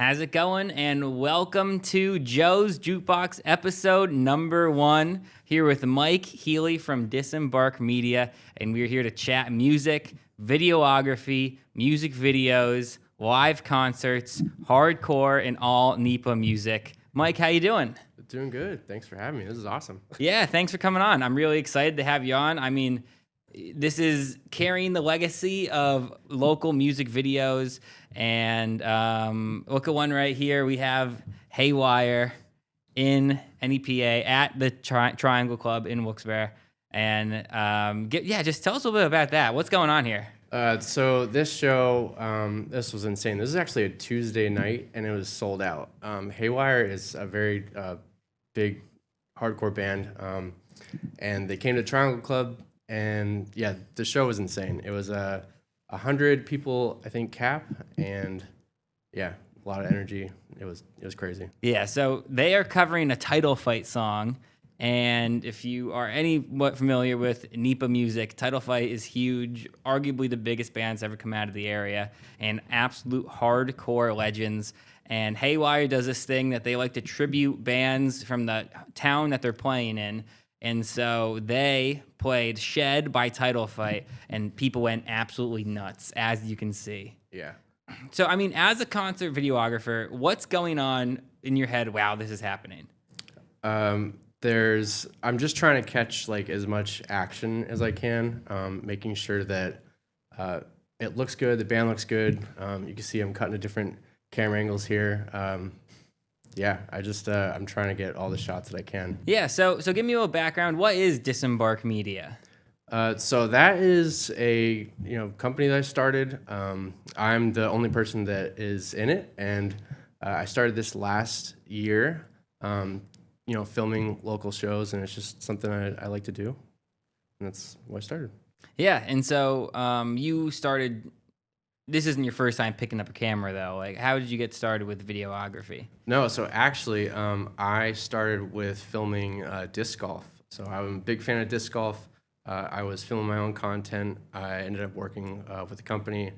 How's it going? And welcome to Joe's Jukebox episode number 1. Here with Mike Healy from Disembark Media, and we're here to chat music, videography, music videos, live concerts, hardcore, and all NEPA music. Mike, how you doing? Doing good. Thanks for having me. This is awesome. Yeah, thanks for coming on. I'm really excited to have you on. I mean, this is carrying the legacy of local music videos. And look at one right here. We have Haywire in NEPA at the Triangle Club in Wilkes-Barre. And just tell us a little bit about that. What's going on here? So this show, this was insane. This is actually a Tuesday night, and it was sold out. Haywire is a very big hardcore band, and they came to Triangle Club, and yeah, the show was insane. It was 100 people, I think, cap, and yeah, a lot of energy. It was crazy. Yeah, so they are covering a Title Fight song, and if you are anywhat familiar with NEPA music, Title Fight is huge, arguably the biggest bands ever come out of the area, and absolute hardcore legends. And Haywire does this thing that they like to tribute bands from the town that they're playing in. And so they played Shed by Title Fight, and people went absolutely nuts, as you can see. Yeah. So, I mean, as a concert videographer, what's going on in your head? Wow, this is happening. I'm just trying to catch like as much action as I can, making sure that it looks good, the band looks good. You can see I'm cutting to different camera angles here. I'm trying to get all the shots that I can. Yeah, so give me a little background. What is Disembark Media? So that is a company that I started. I'm the only person that is in it, and I started this last year. Filming local shows, and it's just something I like to do, and that's why I started. Yeah, and so you started. This isn't your first time picking up a camera, though. Like, how did you get started with videography? No, so actually, I started with filming disc golf. So I'm a big fan of disc golf. I was filming my own content. I ended up working with a company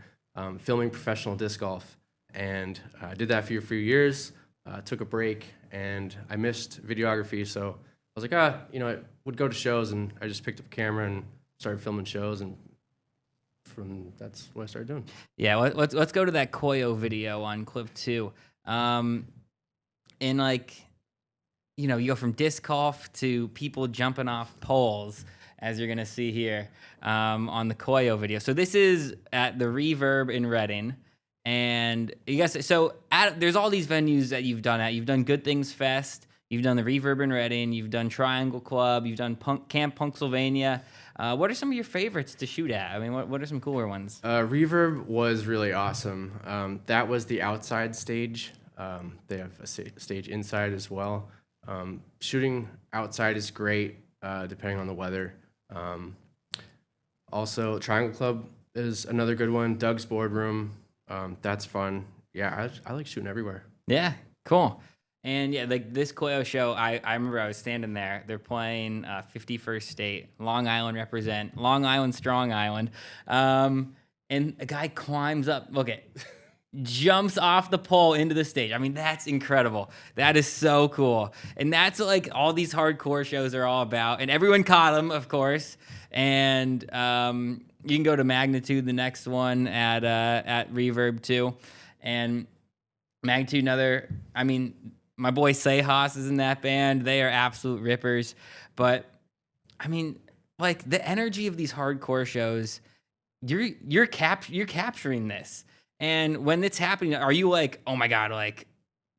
filming professional disc golf, and I did that for a few years. Took a break, and I missed videography. So I was like, I would go to shows, and I just picked up a camera and started filming shows, and that's what I started doing. Yeah, let's go to that Koyo video on clip 2. And you go from disc golf to people jumping off poles, as you're gonna see here on the Koyo video. So this is at the Reverb in Reading, and there's all these venues that you've done at. You've done Good Things Fest, you've done the Reverb in Reading, you've done Triangle Club, you've done Camp Punksylvania. What are some of your favorites to shoot at? I mean, what are some cooler ones? Reverb was really awesome. That was the outside stage. They have a stage inside as well. Shooting outside is great, depending on the weather. Also, Triangle Club is another good one. Doug's Boardroom, that's fun. Yeah, I like shooting everywhere. Yeah, cool. And yeah, like this Koyo show, I remember I was standing there. They're playing 51st State, Long Island represent, Long Island, Strong Island. And a guy climbs up, jumps off the pole into the stage. I mean, that's incredible. That is so cool. And that's like all these hardcore shows are all about. And everyone caught him, of course. And you can go to Magnitude, the next one at Reverb too. And Magnitude, my boy Sejas is in that band. They are absolute rippers. But I mean, like the energy of these hardcore shows, you're capturing this. And when it's happening, are you like, oh my God, like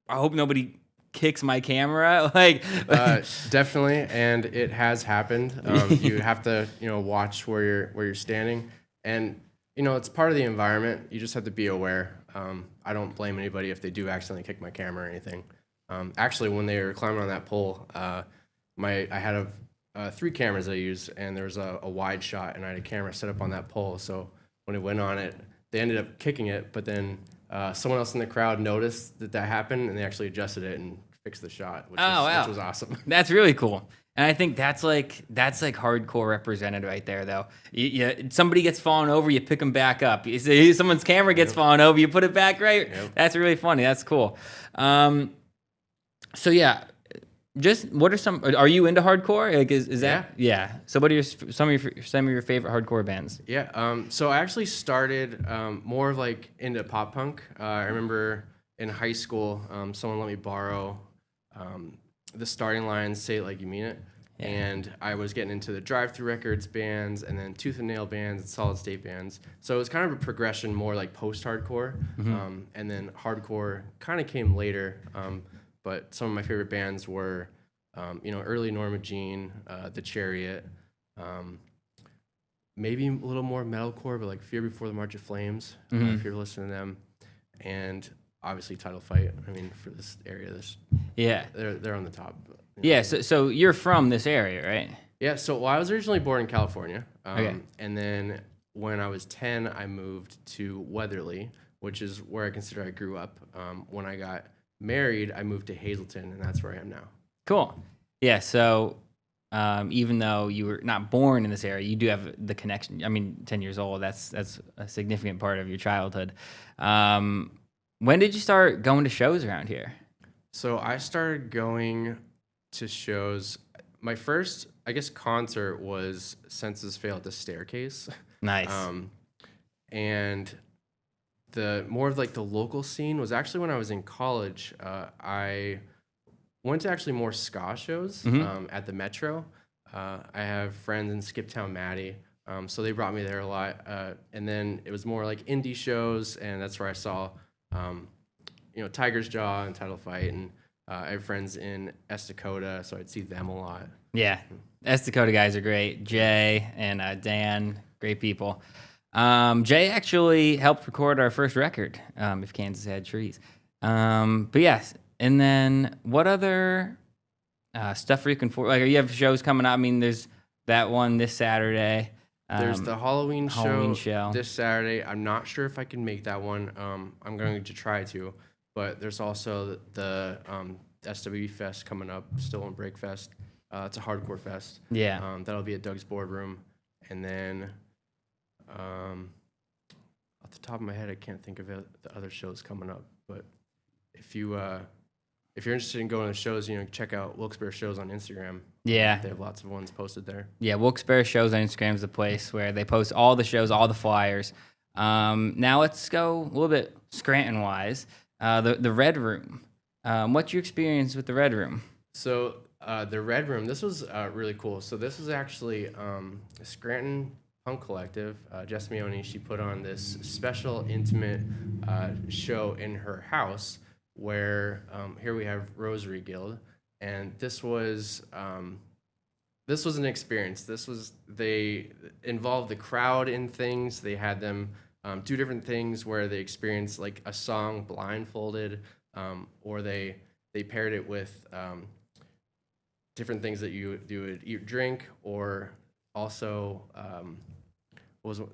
I hope nobody kicks my camera? Definitely, and it has happened. You have to watch where you're standing, and it's part of the environment. You just have to be aware. I don't blame anybody if they do accidentally kick my camera or anything. Actually, when they were climbing on that pole, I had 3 cameras I used, and there was a wide shot, and I had a camera set up on that pole. So when it went on it, they ended up kicking it, but then someone else in the crowd noticed that happened, and they actually adjusted it and fixed the shot, which was awesome. That's really cool. And I think that's like hardcore represented right there, though. Somebody gets fallen over, you pick them back up. You see someone's camera gets fallen over, you put it back right. Yep. That's really funny. That's cool. So yeah, just what are some? Are you into hardcore? Like, is that So what are some of your favorite hardcore bands? Yeah. So I actually started more of like into pop punk. I remember in high school, someone let me borrow the starting line, "Say It Like You Mean It," and I was getting into the Drive Thru Records bands, and then Tooth and Nail bands, and Solid State bands. So it was kind of a progression, more like post-hardcore, and then hardcore kind of came later. But some of my favorite bands were, early Norma Jean, The Chariot, maybe a little more metalcore, but like Fear Before the March of Flames, if you're listening to them, and obviously Title Fight. I mean, for this area, they're on the top. Yeah, so you're from this area, right? Yeah, so I was originally born in California, Okay. and then when I was 10, I moved to Weatherly, which is where I consider I grew up. When I got married, I moved to Hazleton, and that's where I am now. Cool. Yeah, so even though you were not born in this area, you do have the connection. I mean, 10 years old, that's a significant part of your childhood. When did you start going to shows around here? So I started going to shows. My first, I guess, concert was Senses Fail at the Staircase. Nice. And the more of like the local scene was actually when I was in college. I went to actually more ska shows at the Metro. I have friends in Skiptown, Maddie, so they brought me there a lot. And then it was more like indie shows, and that's where I saw, Tiger's Jaw and Title Fight, and I have friends in Dakota, so I'd see them a lot. Yeah, Dakota guys are great. Jay and Dan, great people. Jay actually helped record our first record, If Kansas Had Trees. But yes, and then what other stuff are you looking for? Like, you have shows coming up? I mean, there's that one this Saturday. There's the Halloween show this Saturday. I'm not sure if I can make that one. I'm going to try to. But there's also the SWB Fest coming up, still in Breakfest. It's a hardcore fest. Yeah. That'll be at Doug's Boardroom. And then off the top of my head, I can't think of the other shows coming up. But if you're interested in going to shows, check out Wilkes-Barre Shows on Instagram. Yeah. They have lots of ones posted there. Yeah, Wilkes-Barre Shows on Instagram is the place where they post all the shows, all the flyers. Now let's go a little bit Scranton-wise. The Red Room. What's your experience with the Red Room? So the Red Room, this was really cool. So this was actually a Scranton punk collective. Jess Meone, she put on this special intimate show in her house where here we have Rosary Guild, and this was an experience. They involved the crowd in things. They had them do different things where they experienced like a song blindfolded, or they paired it with different things that you would eat, drink, or also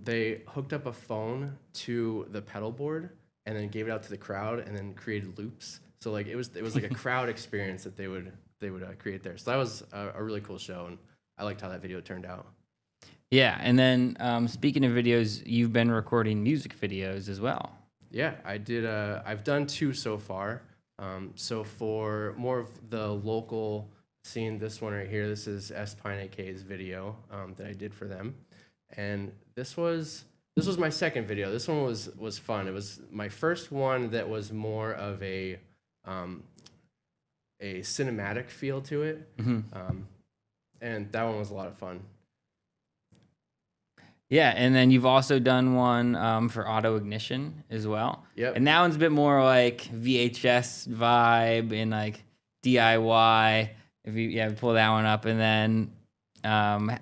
they hooked up a phone to the pedal board and then gave it out to the crowd and then created loops. So like it was like a crowd experience that they would create there. So that was a really cool show, and I liked how that video turned out. Yeah, and then speaking of videos, you've been recording music videos as well. Yeah, I did. I've done 2 so far. So for more of the local scene, this one right here, this is S Pine AK's video that I did for them, and this was my second video. This one was fun. It was my first one that was more of a cinematic feel to it, and that one was a lot of fun. Yeah, and then you've also done one for Auto Ignition as well. Yep. And that one's a bit more like VHS vibe and like DIY. If you pull that one up, and then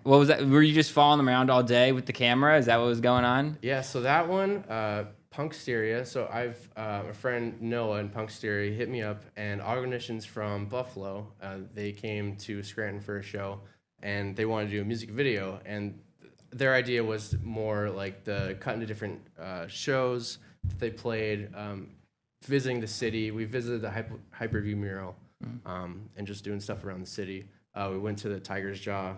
what was that? Were you just following them around all day with the camera? Is that what was going on? Yeah. So that one, Punksteria. So I've a friend Noah in Punksteria hit me up, and Auto Ignition's from Buffalo. They came to Scranton for a show, and they wanted to do a music video, and their idea was more like the cut into different shows that they played, visiting the city. We visited the Hyper-V mural, and just doing stuff around the city. We went to the Tiger's Jaw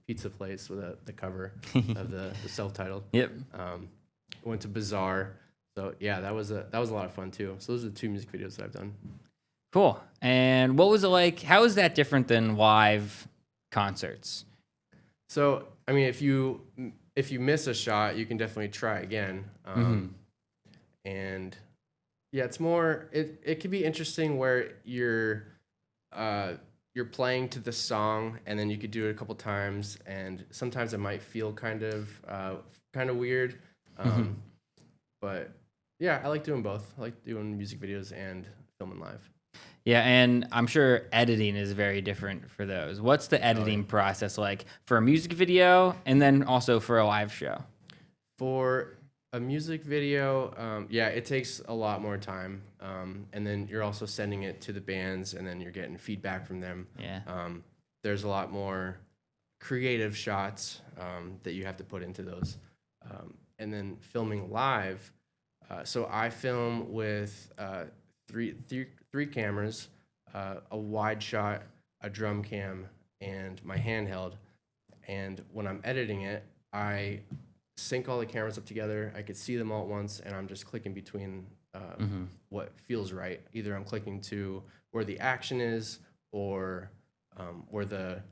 pizza place with the cover of the self-titled. Yep. Went to Bazaar. So yeah, that was a lot of fun too. So those are the 2 music videos that I've done. Cool. And what was it like? How is that different than live concerts? So I mean, if you miss a shot, you can definitely try again. And yeah, it's more. It could be interesting where you're playing to the song, and then you could do it a couple times, and sometimes it might feel kind of weird. But yeah, I like doing both. I like doing music videos and filming live. Yeah, and I'm sure editing is very different for those. What's the editing process like for a music video and then also for a live show? For a music video, yeah, it takes a lot more time. And then you're also sending it to the bands, and then you're getting feedback from them. Yeah. There's a lot more creative shots that you have to put into those. And then filming live. So I film with three cameras, a wide shot, a drum cam, and my handheld. And when I'm editing it, I sync all the cameras up together. I could see them all at once, and I'm just clicking between what feels right. Either I'm clicking to where the action is, or where the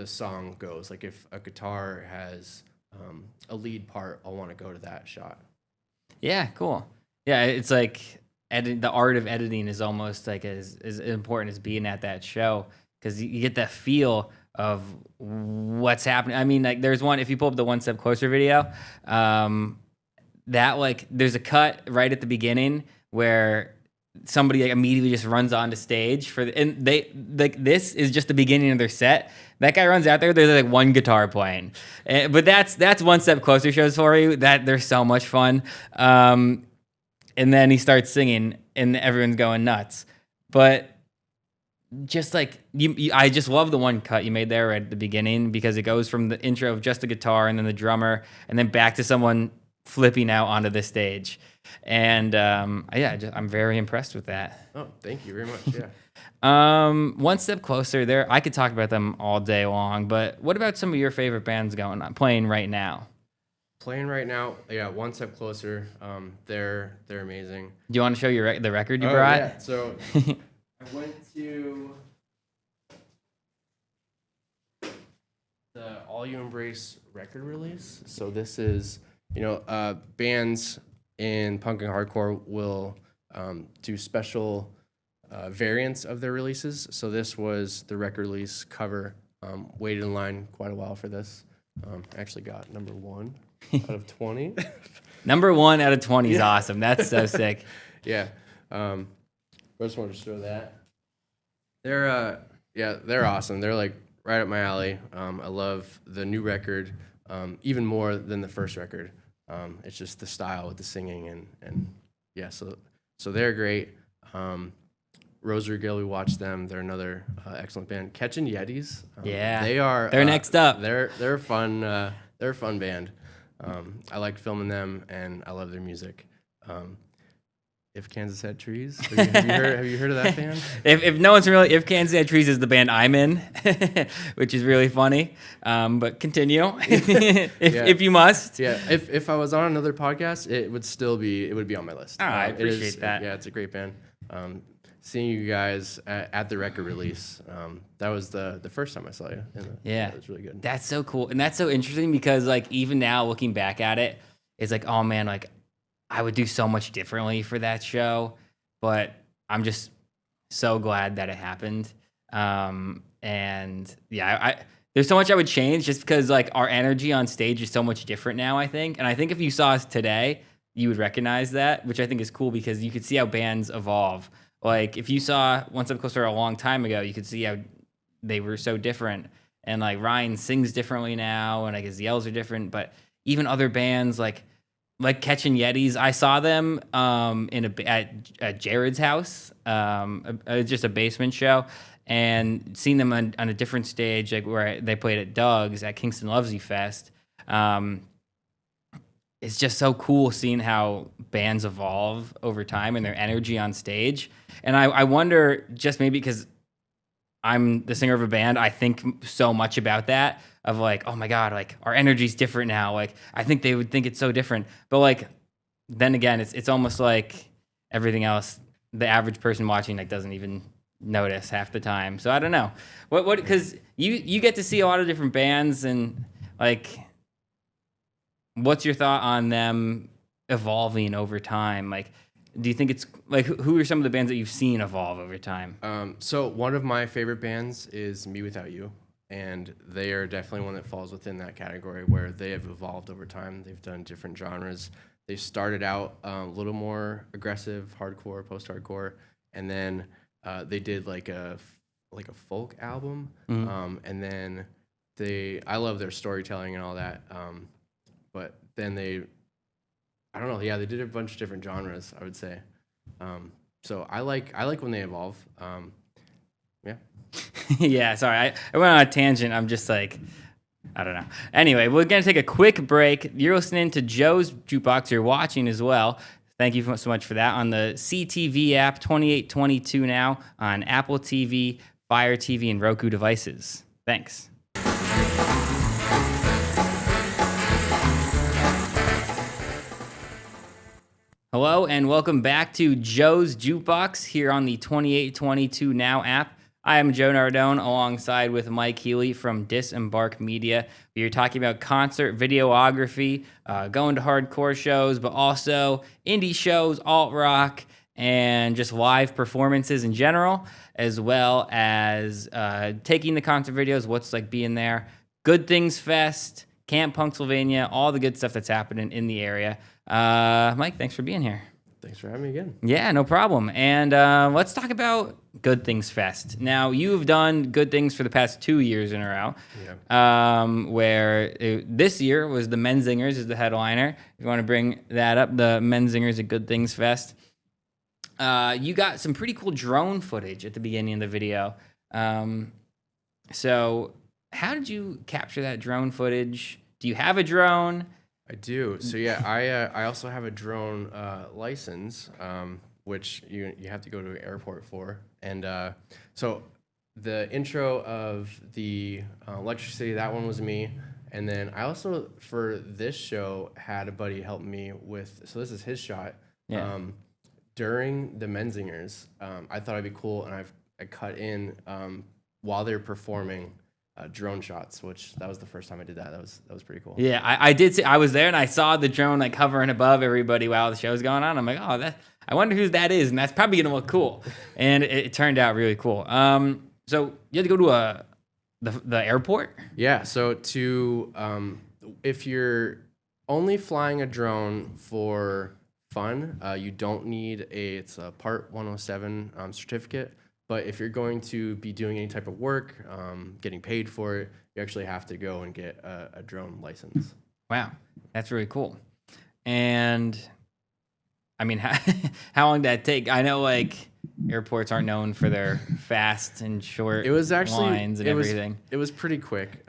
song goes. Like if a guitar has a lead part, I'll want to go to that shot. Yeah, cool. Yeah, it's like the art of editing is almost like as important as being at that show, because you get that feel of what's happening. I mean, like there's one, if you pull up the One Step Closer video, that like there's a cut right at the beginning where somebody like immediately just runs onto stage and they like, this is just the beginning of their set. That guy runs out there, there's like one guitar playing, but that's One Step Closer shows for you. That they're so much fun. And then he starts singing, and everyone's going nuts. But just like I just love the one cut you made there right at the beginning, because it goes from the intro of just the guitar and then the drummer, and then back to someone flipping out onto the stage. And yeah, I'm very impressed with that. Oh, thank you very much. Yeah. One Step Closer, there I could talk about them all day long. But what about some of your favorite bands playing right now? Playing right now, yeah, One Step Closer. They're amazing. Do you want to show the record you brought? Yeah. So I went to the All You Embrace record release. So this is, bands in punk and hardcore will do special variants of their releases. So this was the record release cover. Waited in line quite a while for this. Actually got number 1 out of 20. Number 1 out of 20 is awesome. That's so sick. Yeah. I just wanted to show that. They're awesome. They're like right up my alley. I love the new record even more than the first record. It's just the style with the singing and yeah. So they're great. Rosary Gill, we watched them. They're another excellent band. Catching Yetis. Yeah, they're next up. They're fun. They're a fun band. I like filming them, and I love their music. If Kansas Had Trees, have you heard of that band? If no one's familiar, If Kansas Had Trees is the band I'm in, which is really funny. But continue if you must. Yeah, if I was on another podcast, it would be on my list. I appreciate that. Yeah, it's a great band. Seeing you guys at the record release, that was the first time I saw you. Yeah, it was really good. That's so cool, and that's so interesting because like even now looking back at it, it's like, oh man, like I would do so much differently for that show, but I'm just so glad that it happened. And yeah, there's so much I would change just because like our energy on stage is so much different now, I think. And I think if you saw us today, you would recognize that, which I think is cool because you could see how bands evolve. Like if you saw One Step Closer a long time ago, you could see how they were so different. And like Ryan sings differently now, and like his yells are different. But even other bands like Catching Yetis, I saw them at Jared's house, just a basement show, and seen them on a different stage, like where they played at Doug's at Kingston Loves You Fest. It's just so cool seeing how bands evolve over time and their energy on stage. And I wonder, just maybe because I'm the singer of a band, I think so much about that of like, oh my God, like our energy's different now. Like I think they would think it's so different. But like then again, it's almost like everything else, the average person watching like doesn't even notice half the time. So I don't know. What because you get to see a lot of different bands and like what's your thought on them evolving over time? Like do you think it's like who are some of the bands that you've seen evolve over time? So one of my favorite bands is Me Without You, and they are definitely one that falls within that category where they have evolved over time. They've done different genres. They started out a little more aggressive, hardcore, post-hardcore, and then they did like a folk album, and then I love their storytelling and all that. But then I don't know, yeah, they did a bunch of different genres, I would say. So I like when they evolve. Yeah. Yeah, sorry. I went on a tangent. I'm just like, I don't know. Anyway, we're going to take a quick break. You're listening to Joe's Jukebox. You're watching as well. Thank you so much for that. On the CTV app, 2822 now on Apple TV, Fire TV, and Roku devices. Thanks. Hello, and welcome back to Joe's Jukebox here on the 2822 Now app. I am Joe Nardone alongside with Mike Healy from Disembark Media. We are talking about concert videography, going to hardcore shows, but also indie shows, alt rock, and just live performances in general, as well as taking the concert videos, what's like being there, Good Things Fest, Camp Pennsylvania, all the good stuff that's happening in the area. Mike, thanks for being here. Thanks for having me again. Yeah, no problem. And let's talk about Good Things Fest. Now, you've done Good Things for the past 2 years in a row. Yeah. This year was the Menzingers as the headliner. If you want to bring that up, the Menzingers at Good Things Fest. You got some pretty cool drone footage at the beginning of the video. So how did you capture that drone footage? Do you have a drone? I do. So yeah, I also have a drone license, which you have to go to an airport for. And so the intro of the electricity, that one was me. And then I also, for this show, had a buddy help me with, so this is his shot. Yeah. During the Menzingers, I thought it'd be cool, and I cut in while they're performing drone shots, which that was the first time I did that. That was pretty cool. Yeah, I did see, I was there and I saw the drone like hovering above everybody while the show's going on. I'm like, oh, I wonder who that is, and that's probably gonna look cool. And it turned out really cool. So you had to go to the airport? Yeah. So if you're only flying a drone for fun, you don't need it's a Part 107 certificate. But if you're going to be doing any type of work, getting paid for it, you actually have to go and get a drone license. Wow, that's really cool. And I mean, how long did that take? I know like airports aren't known for their fast and short lines and everything. It was pretty quick.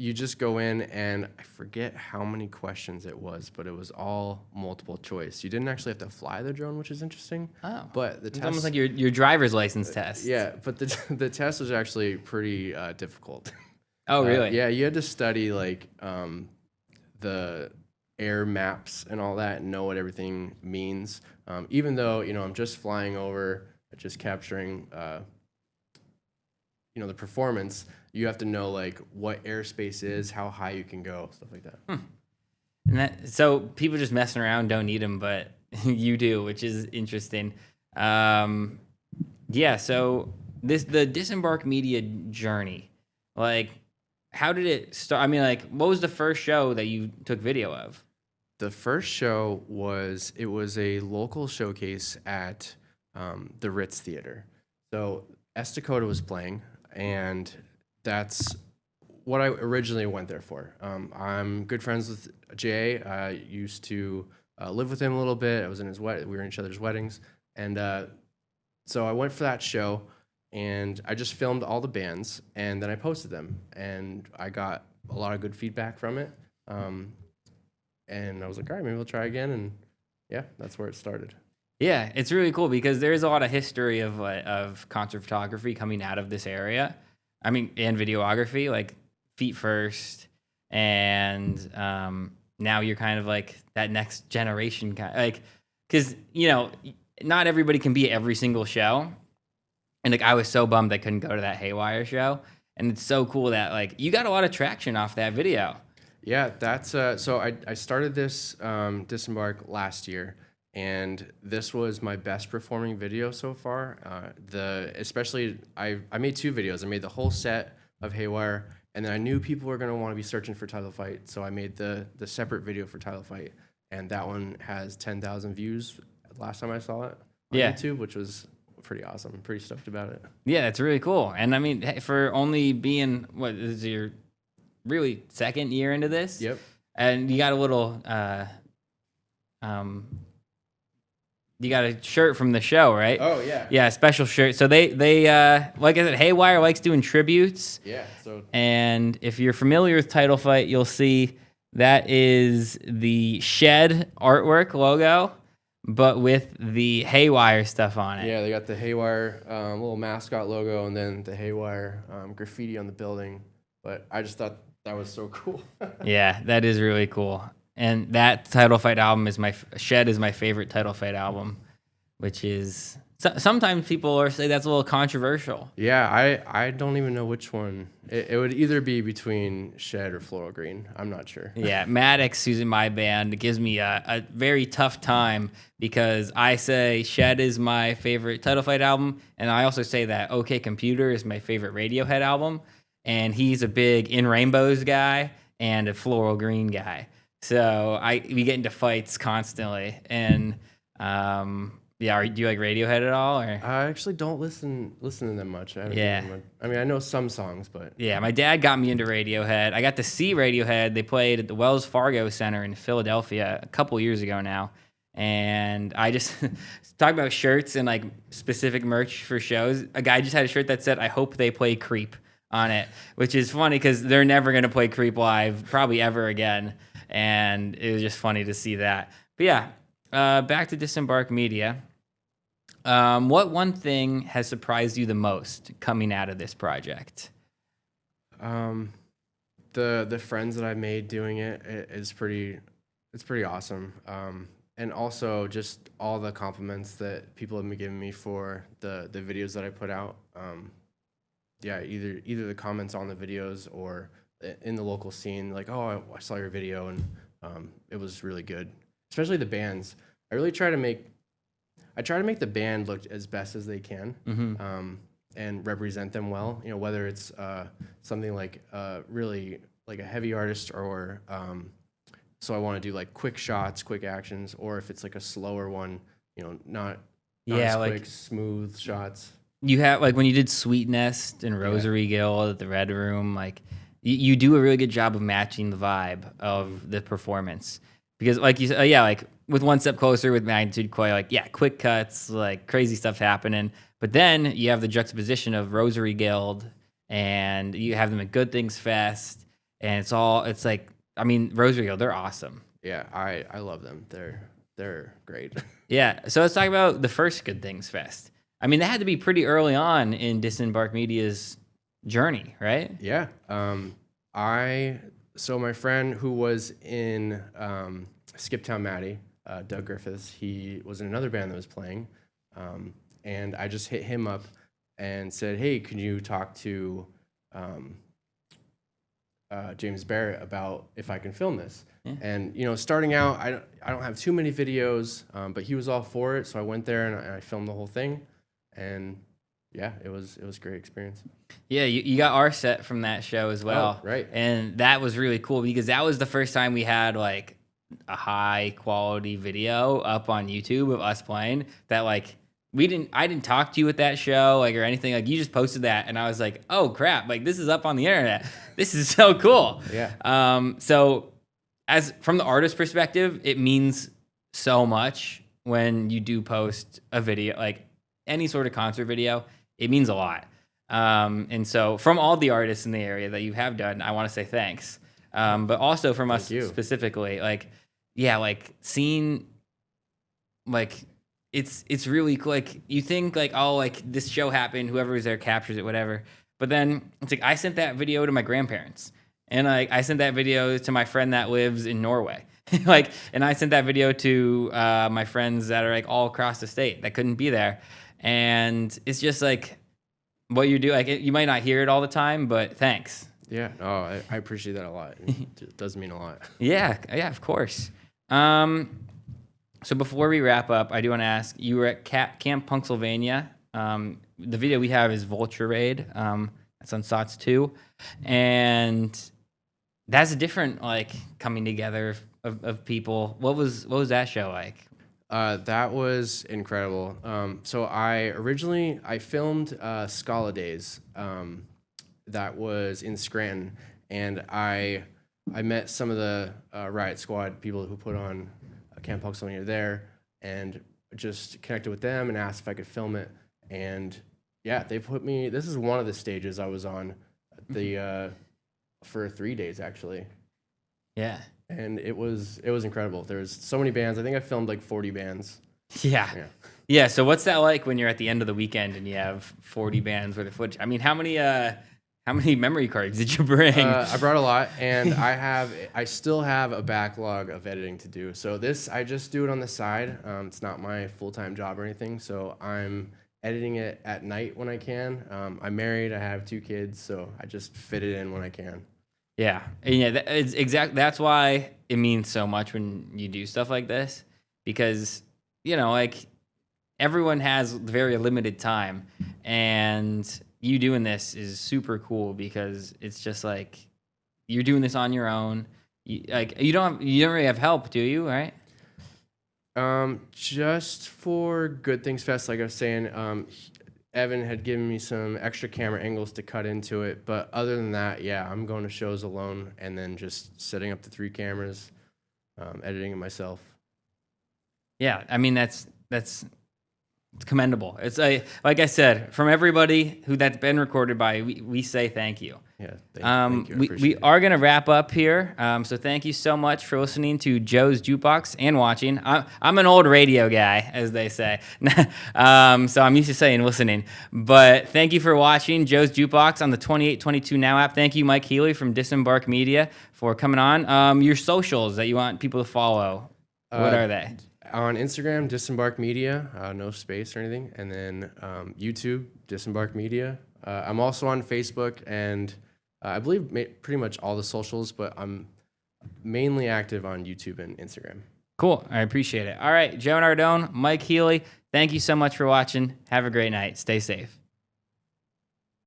You just go in, and I forget how many questions it was, but it was all multiple choice. You didn't actually have to fly the drone, which is interesting. Oh, but it's almost like your driver's license test. Yeah, but the test was actually pretty difficult. Oh, really? Yeah, you had to study like the air maps and all that, and know what everything means. Even though I'm just flying over, just capturing the performance, you have to know like what airspace is, how high you can go, stuff like that. And so people just messing around don't need them, but you do, which is interesting. Yeah. So the Disembark Media journey, like, how did it start? I mean, like, what was the first show that you took video of? The first show was a local showcase at the Ritz Theater. So Estakota was playing, and that's what I originally went there for. I'm good friends with Jay. I used to live with him a little bit. I was in his we were in each other's weddings, and so I went for that show, and I just filmed all the bands, and then I posted them, and I got a lot of good feedback from it. And I was like, all right, maybe we'll try again, and yeah, that's where it started. Yeah, it's really cool because there is a lot of history of concert photography coming out of this area. I mean, and videography, like Feet First, and now you're kind of like that next generation kind, like because not everybody can be at every single show, and like I was so bummed I couldn't go to that Haywire show, and it's so cool that like you got a lot of traction off that video. Yeah, that's so I started this Disembark last year, and this was my best performing video so far. Especially I made two videos. I made the whole set of Haywire, and then I knew people were gonna want to be searching for Title Fight, so I made the separate video for Title Fight, and that one has 10,000 views last time I saw it on Yeah. YouTube, which was pretty awesome. I'm pretty stoked about it. Yeah, it's really cool. And I mean, for only being what is your really second year into this? Yep. And you got a little you got a shirt from the show, right? Oh yeah. Yeah, a special shirt. So they like I said, Haywire likes doing tributes. Yeah. So And if you're familiar with Title Fight, you'll see that is the Shed artwork logo, but with the Haywire stuff on it. yeah, they got the Haywire little mascot logo, and then the Haywire graffiti on the building. But I just thought that was so cool. Yeah, that is really cool. And that Title Fight album is Shed is my favorite Title Fight album, which is sometimes people say that's a little controversial. Yeah, I don't even know which one. It would either be between Shed or Floral Green. I'm not sure. Yeah, Maddox, who's in my band, gives me a very tough time because I say Shed is my favorite Title Fight album, and I also say that OK Computer is my favorite Radiohead album, and he's a big In Rainbows guy and a Floral Green guy. So we get into fights constantly, and yeah. Do you like Radiohead at all? Or? I actually don't listen to them much. Yeah. I mean, I know some songs, but Yeah, my dad got me into Radiohead. I got to see Radiohead. They played at the Wells Fargo Center in Philadelphia a couple years ago now. And I just talk about shirts and like specific merch for shows. A guy just had a shirt that said, "I hope they play Creep" on it, which is funny because they're never going to play Creep live, probably ever again. And it was just funny to see that. But yeah, back to Disembark Media. What one thing has surprised you the most coming out of this project? The friends that I made doing it's pretty awesome. And also just all the compliments that people have been giving me for the videos that I put out. Yeah, either the comments on the videos or in the local scene, like, oh, I saw your video and it was really good. Especially the bands. I try to make the band look as best as they can, and represent them well. You know, whether it's something like really like a heavy artist, or so I want to do like quick shots, quick actions, or if it's like a slower one, not as like quick, smooth shots. You have like when you did Sweet Nest and Rosary Guild at the Red Room, like you do a really good job of matching the vibe of the performance, because like you said, like with One Step Closer with Magnitude Coil, like quick cuts, like crazy stuff happening, but then you have the juxtaposition of Rosary Guild and you have them at Good Things Fest, and it's like, I mean, Rosary Guild, they're awesome. Yeah, I love them. They're great. Yeah, so let's talk about the first Good Things Fest. I mean, that had to be pretty early on in Disembark Media's journey, right? Yeah. So my friend who was in Skiptown Maddie, Doug Griffiths, he was in another band that was playing, and I just hit him up and said, "Hey, can you talk to James Barrett about if I can film this?" Yeah. And starting out, I don't have too many videos, but he was all for it, so I went there and I filmed the whole thing, and yeah, it was a great experience. Yeah, you got our set from that show as well. Oh, right. And that was really cool because that was the first time we had like a high quality video up on YouTube of us playing that like I didn't talk to you at that show like or anything, like you just posted that and I was like, "Oh crap, like this is up on the internet. This is so cool." Yeah. So as from the artist perspective, it means so much when you do post a video, like any sort of concert video, it means a lot. And so from all the artists in the area that you have done, I want to say thanks. But also from us specifically, like, yeah, like seeing, like, it's really cool. Like you think like, oh, like this show happened, whoever was there captures it, whatever. But then it's like I sent that video to my grandparents, and like I sent that video to my friend that lives in Norway. Like, and I sent that video to my friends that are like all across the state that couldn't be there. And it's just like what you do. Like you might not hear it all the time, but thanks. Yeah, oh, I appreciate that a lot. It does mean a lot. Yeah, of course. So before we wrap up, I do want to ask, you were at Camp Pennsylvania. The video we have is Vulture Raid. That's on SOTS 2. And that's a different, like, coming together of people. What was that show like? That was incredible. So I filmed Scala Days. That was in Scranton, and I met some of the Riot Squad people who put on Camp Pennsylvania there, and just connected with them and asked if I could film it. And yeah, they put me. This is one of the stages I was on, for 3 days actually. Yeah. And it was incredible. There was so many bands. I think I filmed like 40 bands. Yeah. So what's that like when you're at the end of the weekend and you have 40 bands worth of footage? I mean, how many memory cards did you bring? I brought a lot, and I still have a backlog of editing to do. So I just do it on the side. It's not my full-time job or anything. So I'm editing it at night when I can. I'm married. I have 2 kids, so I just fit it in when I can. Yeah, and yeah, it's exact. That's why it means so much when you do stuff like this, because like everyone has very limited time, and you doing this is super cool because it's just like you're doing this on your own. You don't really have help, do you? Right? Just for Good Things Fest, like I was saying, Evan had given me some extra camera angles to cut into it, but other than that, yeah, I'm going to shows alone and then just setting up the 3 cameras, editing it myself. Yeah, I mean that's commendable. It's like I said, from everybody that's been recorded by, we say thank you. Yeah, thank you. We are going to wrap up here. So thank you so much for listening to Joe's Jukebox and watching. I'm an old radio guy, as they say. So I'm used to saying listening. But thank you for watching Joe's Jukebox on the 2822 Now app. Thank you, Mike Healy from Disembark Media, for coming on. Your socials that you want people to follow, what are they? On Instagram, Disembark Media, no space or anything. And then YouTube, Disembark Media. I'm also on Facebook and I believe pretty much all the socials, but I'm mainly active on YouTube and Instagram. Cool. I appreciate it. All right, Joe Nardone, Mike Healy, thank you so much for watching. Have a great night. Stay safe.